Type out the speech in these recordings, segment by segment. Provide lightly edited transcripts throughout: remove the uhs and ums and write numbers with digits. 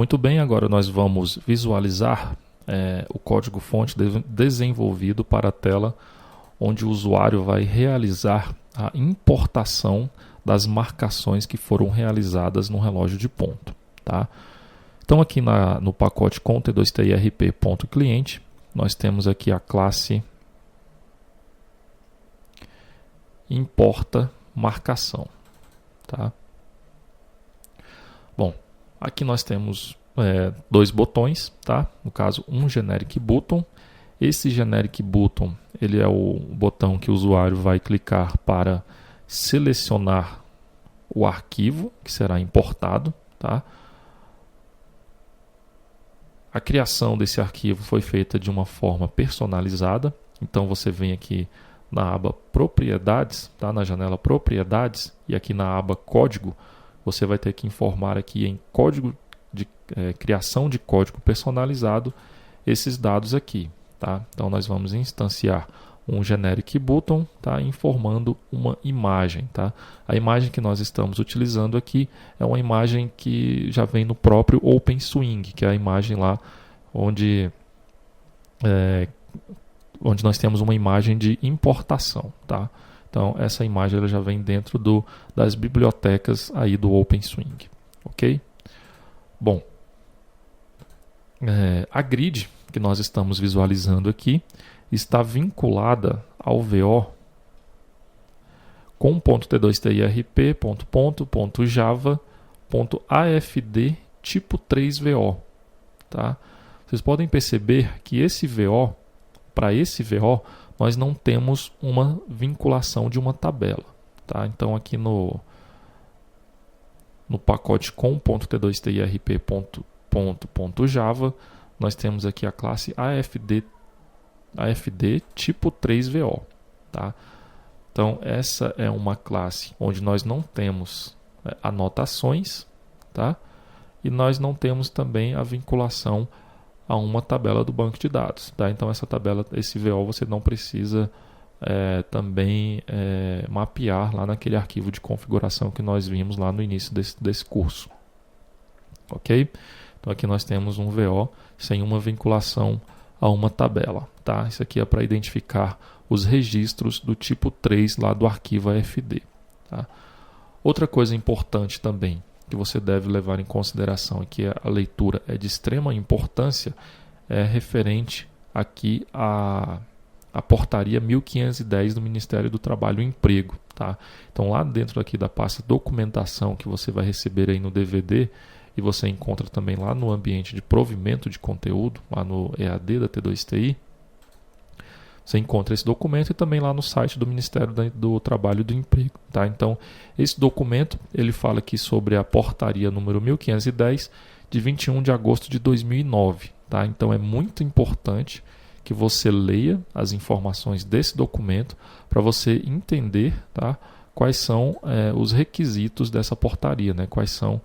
Muito bem, agora nós vamos visualizar o código-fonte desenvolvido para a tela onde o usuário vai realizar a importação das marcações que foram realizadas no relógio de ponto. Tá? Então aqui no pacote com T2TIRP.cliente, nós temos aqui a classe importa marcação. Tá? Bom, aqui nós temos dois botões, tá? No caso, um generic button. Esse generic button, ele é o botão que o usuário vai clicar para selecionar o arquivo que será importado, tá? A criação desse arquivo foi feita de uma forma personalizada. Então você vem aqui na aba Propriedades, tá? Na janela Propriedades, e aqui na aba Código, você vai ter que informar aqui em código de criação de código personalizado esses dados aqui. Tá? Então nós vamos instanciar um generic button, tá? Informando uma imagem. Tá? A imagem que nós estamos utilizando aqui é uma imagem que já vem no próprio OpenSwing, que é a imagem lá onde nós temos uma imagem de importação. Tá? Então essa imagem ela já vem dentro das bibliotecas aí do OpenSwing. Ok? Bom, a grid que nós estamos visualizando aqui está vinculada ao VO com .t2tirp.java.afd tipo 3VO. Tá? Vocês podem perceber que esse VO, para esse VO, nós não temos uma vinculação de uma tabela. Tá? Então aqui no pacote com .t2tirp.java, nós temos aqui a classe AFD tipo 3VO. Tá? Então essa é uma classe onde nós não temos anotações, tá? E nós não temos também a vinculação a uma tabela do banco de dados. Tá? Então essa tabela, esse VO, você não precisa também mapear lá naquele arquivo de configuração que nós vimos lá no início desse curso. Ok? Então aqui nós temos um VO sem uma vinculação a uma tabela. Tá? Isso aqui é para identificar os registros do tipo 3 lá do arquivo AFD. Tá? Outra coisa importante também que você deve levar em consideração e que a leitura é de extrema importância é referente aqui à portaria 1510 do Ministério do Trabalho e Emprego. Tá? Então lá dentro aqui da pasta documentação que você vai receber aí no DVD, e você encontra também lá no ambiente de provimento de conteúdo, lá no EAD da T2TI, você encontra esse documento e também lá no site do Ministério do Trabalho e do Emprego. Tá? Então, esse documento ele fala aqui sobre a portaria número 1510 de 21 de agosto de 2009. Tá? Então, é muito importante que você leia as informações desse documento para você entender, tá, quais são os requisitos dessa portaria, né? Quais são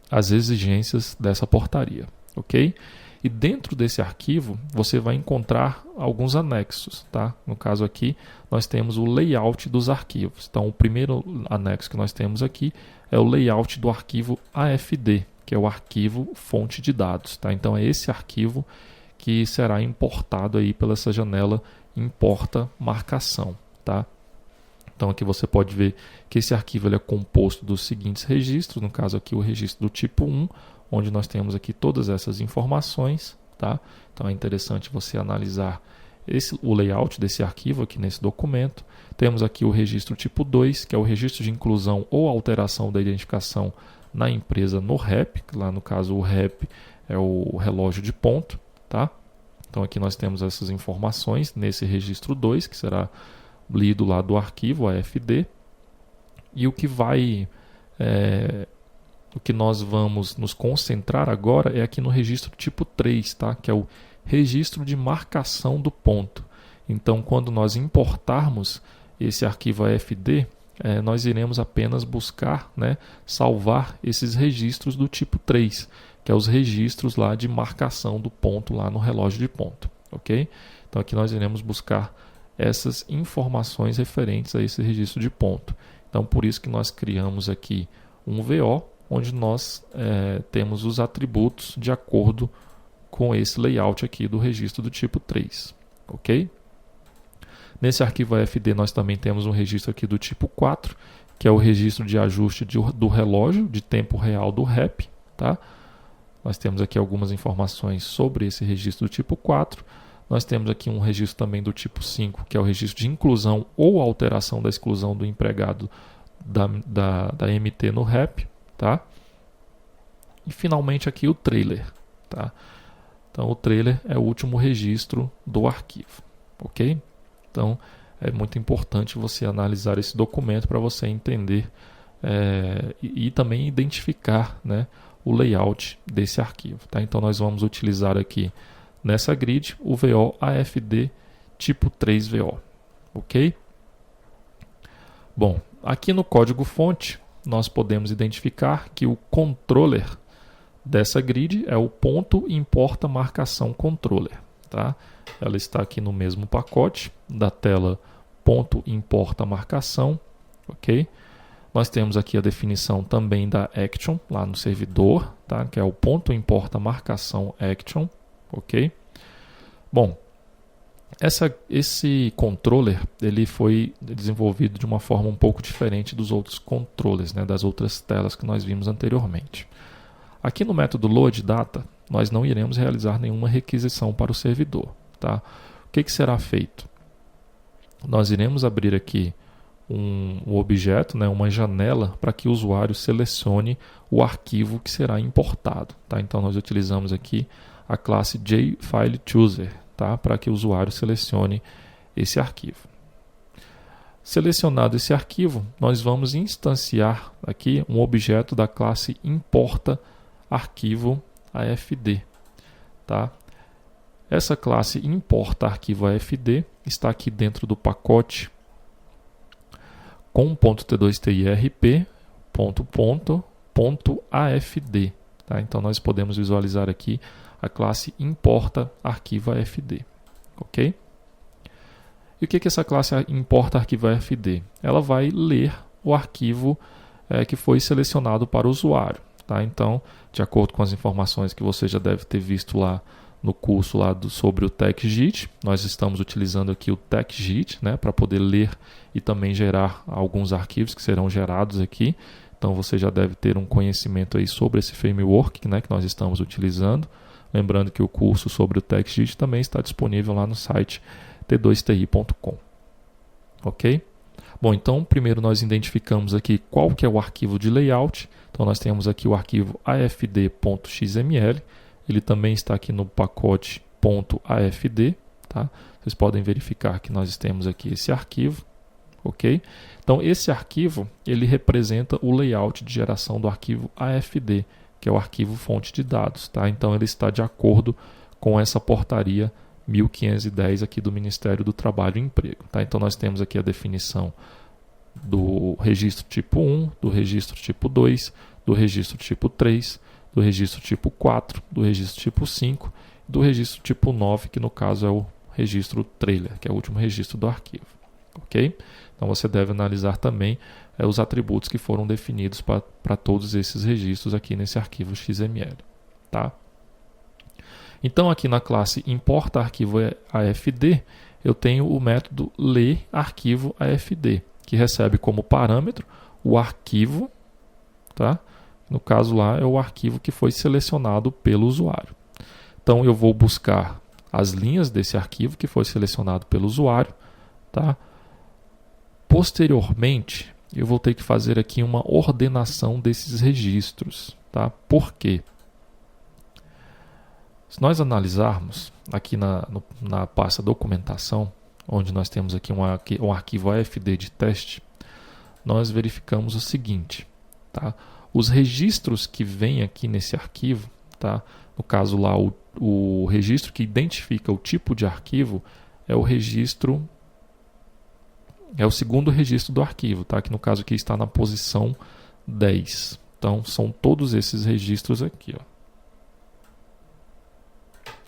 as exigências dessa portaria. Ok? E dentro desse arquivo você vai encontrar alguns anexos. Tá? No caso aqui nós temos o layout dos arquivos. Então o primeiro anexo que nós temos aqui é o layout do arquivo AFD, que é o arquivo fonte de dados. Tá? Então é esse arquivo que será importado aí pela essa janela importa marcação. Tá? Então aqui você pode ver que esse arquivo ele é composto dos seguintes registros, no caso aqui o registro do tipo 1, onde nós temos aqui todas essas informações. Tá? Então é interessante você analisar o layout desse arquivo aqui nesse documento. Temos aqui o registro tipo 2, que é o registro de inclusão ou alteração da identificação na empresa no REP, lá no caso o REP é o relógio de ponto. Tá? Então aqui nós temos essas informações nesse registro 2, que será lido lá do arquivo AFD, e o que nós vamos nos concentrar agora é aqui no registro tipo 3, tá? Que é o registro de marcação do ponto. Então, quando nós importarmos esse arquivo AFD, nós iremos apenas buscar, né, salvar esses registros do tipo 3, que é os registros lá de marcação do ponto lá no relógio de ponto. Ok? Então, aqui nós iremos buscar essas informações referentes a esse registro de ponto. Então, por isso que nós criamos aqui um VO, onde nós temos os atributos de acordo com esse layout aqui do registro do tipo 3, ok? Nesse arquivo AFD nós também temos um registro aqui do tipo 4, que é o registro de ajuste do relógio, de tempo real do REP, tá? Nós temos aqui algumas informações sobre esse registro do tipo 4. Nós temos aqui um registro também do tipo 5, que é o registro de inclusão ou alteração da exclusão do empregado da MT no REP, tá? E finalmente aqui o trailer, tá? Então o trailer é o último registro do arquivo, ok? Então é muito importante você analisar esse documento para você entender e também identificar, né, o layout desse arquivo, tá? Então nós vamos utilizar aqui nessa grid o VO AFD tipo 3VO, ok? Bom, aqui no código fonte nós podemos identificar que o controller dessa grid é o ponto importa marcação controller, tá? Ela está aqui no mesmo pacote da tela ponto importa marcação, ok? Nós temos aqui a definição também da action lá no servidor, tá? Que é o ponto importa marcação action, ok? Bom, esse controller ele foi desenvolvido de uma forma um pouco diferente dos outros controllers, né? Das outras telas que nós vimos anteriormente. Aqui no método loadData, nós não iremos realizar nenhuma requisição para o servidor, tá? O que será feito? Nós iremos abrir aqui um objeto, né, uma janela, para que o usuário selecione o arquivo que será importado, tá? Então nós utilizamos aqui a classe JFileChooser, tá? Para que o usuário selecione esse arquivo. Selecionado esse arquivo, nós vamos instanciar aqui um objeto da classe importaArquivo-AFD, tá? Essa classe importaArquivo-AFD está aqui dentro do pacote com .t2tirp.afd, tá? Então nós podemos visualizar aqui a classe importaArquivo-AFD, ok? E o que essa classe importaArquivo-AFD? Ela vai ler o arquivo que foi selecionado para o usuário, tá? Então, de acordo com as informações que você já deve ter visto lá no curso lá sobre o TechJIT, nós estamos utilizando aqui o TechJIT, né, para poder ler e também gerar alguns arquivos que serão gerados aqui. Então você já deve ter um conhecimento aí sobre esse framework, né, que nós estamos utilizando. Lembrando que o curso sobre o TechJIT também está disponível lá no site t2ti.com. Ok? Bom, então primeiro nós identificamos aqui qual que é o arquivo de layout. Então nós temos aqui o arquivo afd.xml. Ele também está aqui no pacote .afd, tá? Vocês podem verificar que nós temos aqui esse arquivo, ok? Então esse arquivo ele representa o layout de geração do arquivo AFD, que é o arquivo fonte de dados, tá? Então ele está de acordo com essa portaria 1510 aqui do Ministério do Trabalho e Emprego, tá? Então nós temos aqui a definição do registro tipo 1, do registro tipo 2, do registro tipo 3, do registro tipo 4, do registro tipo 5, do registro tipo 9, que no caso é o registro trailer, que é o último registro do arquivo, ok? Então você deve analisar também os atributos que foram definidos para todos esses registros aqui nesse arquivo XML, tá? Então aqui na classe importaArquivo-AFD eu tenho o método lerArquivo-AFD, que recebe como parâmetro o arquivo, tá? No caso lá é o arquivo que foi selecionado pelo usuário. Então eu vou buscar as linhas desse arquivo que foi selecionado pelo usuário, tá? Posteriormente eu vou ter que fazer aqui uma ordenação desses registros, tá? Por quê? Se nós analisarmos aqui na pasta documentação, onde nós temos aqui um arquivo AFD de teste, nós verificamos o seguinte, tá? Os registros que vêm aqui nesse arquivo, tá? No caso lá, o registro que identifica o tipo de arquivo é o segundo registro do arquivo, tá? Que no caso aqui está na posição 10. Então são todos esses registros aqui, ó.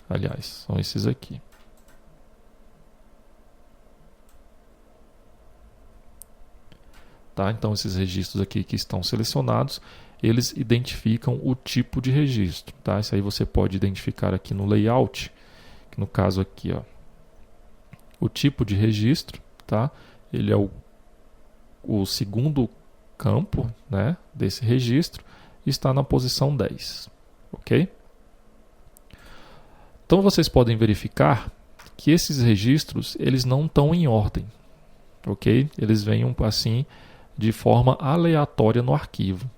Aliás, são esses aqui. tá? Então esses registros aqui que estão selecionados, eles identificam o tipo de registro, tá? Isso aí você pode identificar aqui no layout, que no caso aqui, ó, o tipo de registro, tá? Ele é o segundo campo, né, desse registro, está na posição 10, ok? Então vocês podem verificar que esses registros eles não estão em ordem, ok? Eles vêm assim de forma aleatória no arquivo.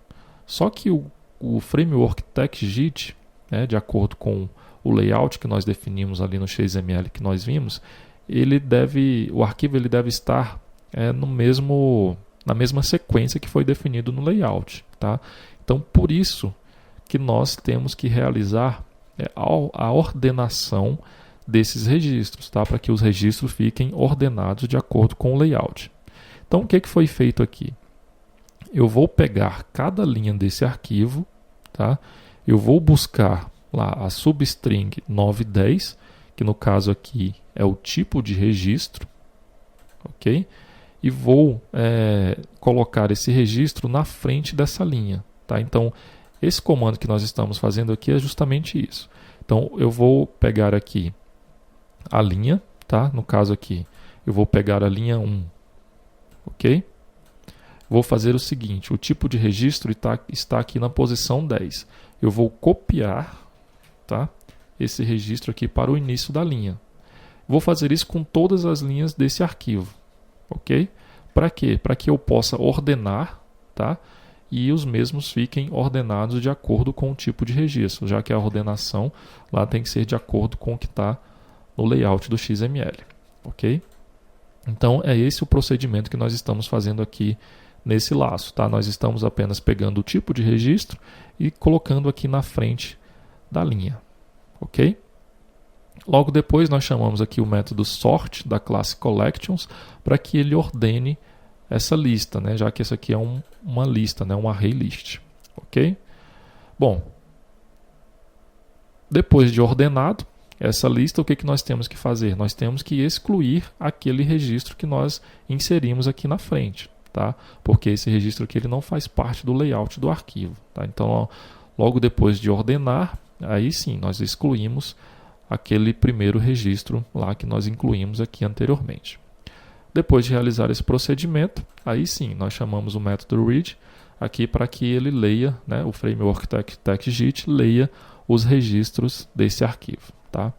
Só que o framework TextJIT, né, de acordo com o layout que nós definimos ali no XML que nós vimos, o arquivo ele deve estar na mesma sequência que foi definido no layout, tá? Então, por isso que nós temos que realizar a ordenação desses registros, tá? Para que os registros fiquem ordenados de acordo com o layout. Então, o que foi feito aqui? Eu vou pegar cada linha desse arquivo, tá? Eu vou buscar lá a substring 910, que no caso aqui é o tipo de registro, ok? E vou colocar esse registro na frente dessa linha, tá? Então, esse comando que nós estamos fazendo aqui é justamente isso. Então, eu vou pegar aqui a linha, tá? No caso aqui, eu vou pegar a linha 1, ok? Vou fazer o seguinte, o tipo de registro está aqui na posição 10. Eu vou copiar, tá, esse registro aqui para o início da linha. Vou fazer isso com todas as linhas desse arquivo, ok? Para quê? Para que eu possa ordenar, tá, e os mesmos fiquem ordenados de acordo com o tipo de registro, já que a ordenação lá tem que ser de acordo com o que está no layout do XML, ok? Então é esse o procedimento que nós estamos fazendo aqui nesse laço, tá? Nós estamos apenas pegando o tipo de registro e colocando aqui na frente da linha, ok? Logo depois nós chamamos aqui o método sort da classe collections para que ele ordene essa lista, né? Já que essa aqui é uma lista, né? Um array list, ok? Bom, depois de ordenado essa lista, o que nós temos que fazer? Nós temos que excluir aquele registro que nós inserimos aqui na frente, tá? Porque esse registro aqui ele não faz parte do layout do arquivo, tá? Então, ó, logo depois de ordenar, aí sim, nós excluímos aquele primeiro registro lá que nós incluímos aqui anteriormente. Depois de realizar esse procedimento, aí sim, nós chamamos o método read aqui para que ele leia, né, o framework TextJIT leia os registros desse arquivo, tá?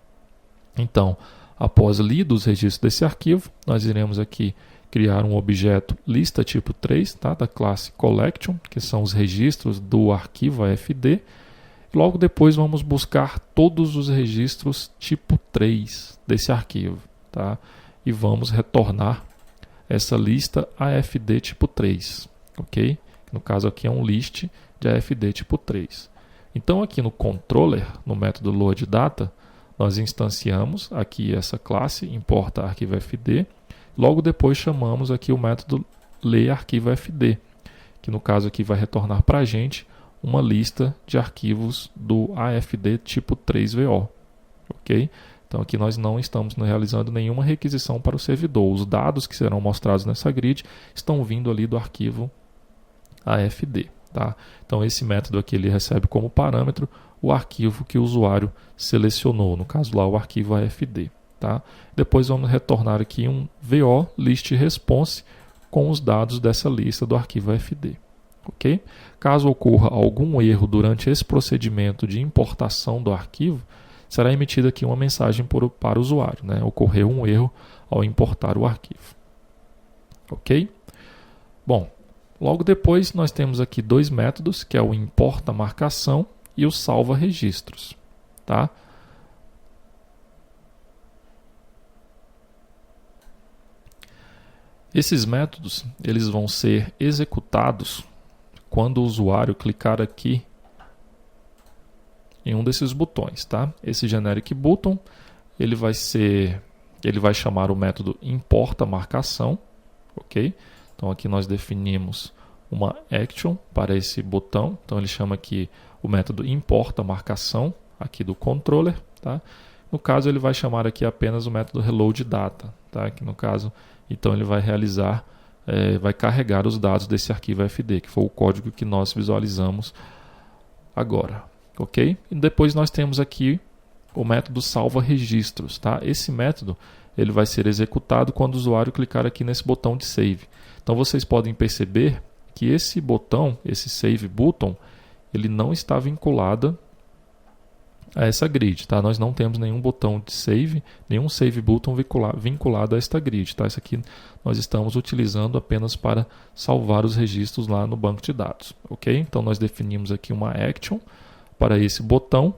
Então, após lidos os registros desse arquivo, nós iremos aqui criar um objeto lista tipo 3, tá, da classe collection, que são os registros do arquivo AFD. Logo depois vamos buscar todos os registros tipo 3 desse arquivo, tá? E vamos retornar essa lista AFD tipo 3, ok? No caso aqui é um list de AFD tipo 3. Então aqui no controller, no método loadData, nós instanciamos aqui essa classe, importa arquivo AFD. Logo depois chamamos aqui o método layArquivoFD, que no caso aqui vai retornar para a gente uma lista de arquivos do AFD tipo 3VO, ok? Então aqui nós não estamos realizando nenhuma requisição para o servidor. Os dados que serão mostrados nessa grid estão vindo ali do arquivo AFD, tá? Então esse método aqui ele recebe como parâmetro o arquivo que o usuário selecionou, no caso lá o arquivo AFD. Tá? Depois vamos retornar aqui um VO list response com os dados dessa lista do arquivo AFD. Okay? Caso ocorra algum erro durante esse procedimento de importação do arquivo, será emitida aqui uma mensagem para o usuário, né? Ocorreu um erro ao importar o arquivo. Ok? Bom, logo depois nós temos aqui dois métodos, que é o importa marcação e o salva registros. Tá? Esses métodos eles vão ser executados quando o usuário clicar aqui em um desses botões, tá? Esse generic button ele vai chamar o método importa marcação, ok? Então aqui nós definimos uma action para esse botão, então ele chama aqui o método importa marcação aqui do controller, tá? No caso ele vai chamar aqui apenas o método reload data, tá? Que no caso então ele vai realizar vai carregar os dados desse arquivo FD, que foi o código que nós visualizamos agora, ok? E depois nós temos aqui o método salva registros, tá? Esse método ele vai ser executado quando o usuário clicar aqui nesse botão de save. Então vocês podem perceber que esse botão, esse save button, ele não está vinculado a essa grid, tá? Nós não temos nenhum botão de save, nenhum save button vinculado a esta grid, tá? Isso aqui nós estamos utilizando apenas para salvar os registros lá no banco de dados, ok? Então nós definimos aqui uma action para esse botão,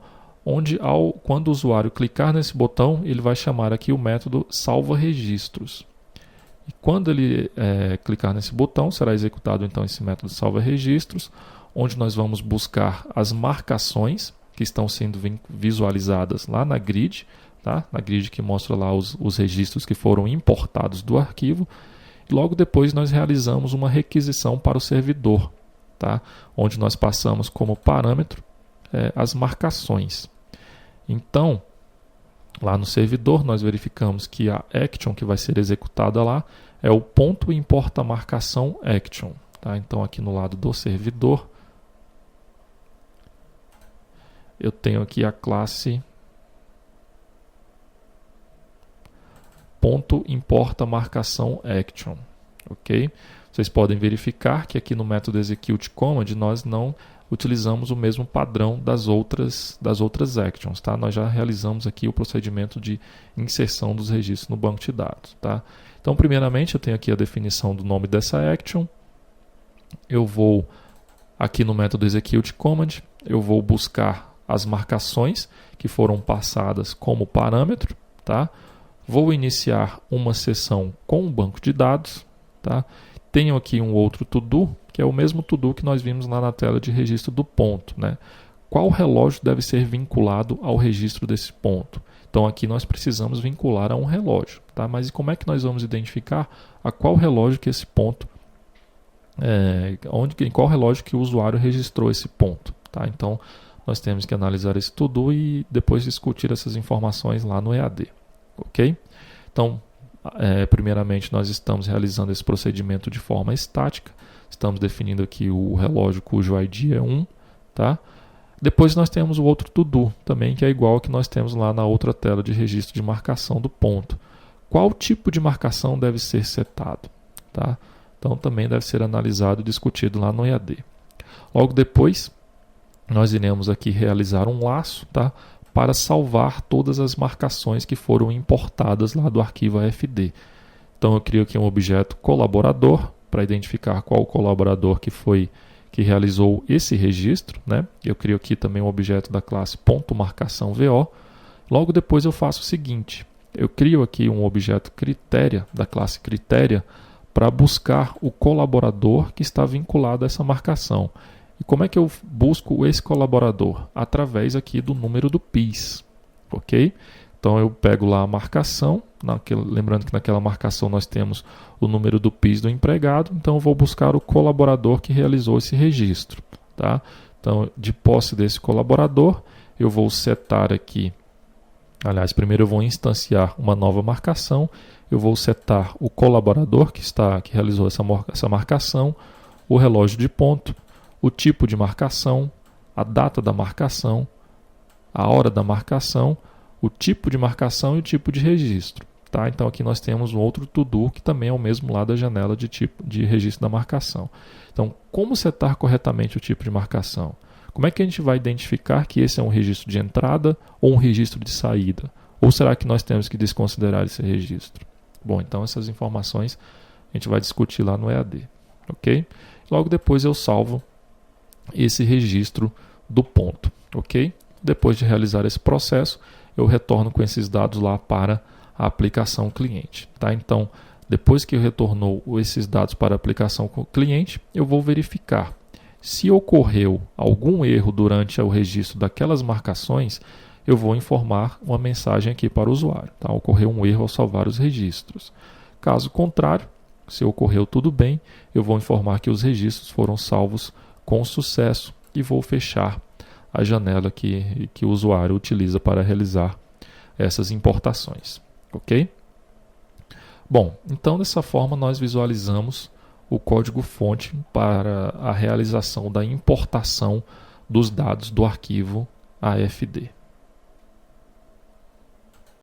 onde quando o usuário clicar nesse botão, ele vai chamar aqui o método salva registros. E quando ele clicar nesse botão, será executado então esse método salva registros, onde nós vamos buscar as marcações que estão sendo visualizadas lá na grid, tá? Na grid que mostra lá os registros que foram importados do arquivo. E logo depois nós realizamos uma requisição para o servidor, tá? Onde nós passamos como parâmetro as marcações. Então, lá no servidor nós verificamos que a action que vai ser executada lá é o ponto importa marcação action, tá? Então aqui no lado do servidor eu tenho aqui a classe ponto importa marcação action, ok? Vocês podem verificar que aqui no método execute command nós não utilizamos o mesmo padrão das outras actions, tá? Nós já realizamos aqui o procedimento de inserção dos registros no banco de dados, tá? Então, primeiramente, eu tenho aqui a definição do nome dessa action. Eu vou aqui no método execute command, eu vou buscar as marcações que foram passadas como parâmetro, tá? Vou iniciar uma sessão com o banco de dados, tá? Tenho aqui um outro to-do, que é o mesmo to-do que nós vimos lá na tela de registro do ponto, né? Qual relógio deve ser vinculado ao registro desse ponto? Então aqui nós precisamos vincular a um relógio, tá? Mas como é que nós vamos identificar a qual relógio que esse ponto, em qual relógio que o usuário registrou esse ponto, tá? Então nós temos que analisar esse to-do e depois discutir essas informações lá no EAD, ok? Então, primeiramente nós estamos realizando esse procedimento de forma estática, estamos definindo aqui o relógio cujo ID é 1, tá? Depois nós temos o outro to-do também, que é igual ao que nós temos lá na outra tela de registro de marcação do ponto. Qual tipo de marcação deve ser setado, tá? Então também deve ser analisado e discutido lá no EAD. Logo depois, nós iremos aqui realizar um laço, tá? Para salvar todas as marcações que foram importadas lá do arquivo AFD. Então eu crio aqui um objeto colaborador para identificar qual colaborador que realizou esse registro, né? Eu crio aqui também um objeto da classe .marcação.vo. Logo depois eu faço o seguinte, eu crio aqui um objeto critéria da classe critéria para buscar o colaborador que está vinculado a essa marcação. E como é que eu busco esse colaborador? Através aqui do número do PIS, ok? Então eu pego lá a marcação, lembrando que naquela marcação nós temos o número do PIS do empregado, então eu vou buscar o colaborador que realizou esse registro, tá? Então, de posse desse colaborador, eu vou setar aqui, aliás, primeiro eu vou instanciar uma nova marcação, eu vou setar o colaborador que realizou essa marcação, o relógio de ponto, o tipo de marcação, a data da marcação, a hora da marcação, o tipo de marcação e o tipo de registro. Tá? Então aqui nós temos um outro to-do que também é o mesmo lá da janela de tipo de registro da marcação. Então, como setar corretamente o tipo de marcação? Como é que a gente vai identificar que esse é um registro de entrada ou um registro de saída? Ou será que nós temos que desconsiderar esse registro? Bom, então essas informações a gente vai discutir lá no EAD. Ok? Logo depois eu salvo esse registro do ponto, ok? Depois de realizar esse processo, eu retorno com esses dados lá para a aplicação cliente, tá? Então, depois que retornou esses dados para a aplicação cliente, eu vou verificar se ocorreu algum erro durante o registro daquelas marcações, eu vou informar uma mensagem aqui para o usuário, tá? Ocorreu um erro ao salvar os registros. Caso contrário, se ocorreu tudo bem, eu vou informar que os registros foram salvos com sucesso e vou fechar a janela que o usuário utiliza para realizar essas importações, ok? Bom, então dessa forma nós visualizamos o código-fonte para a realização da importação dos dados do arquivo AFD.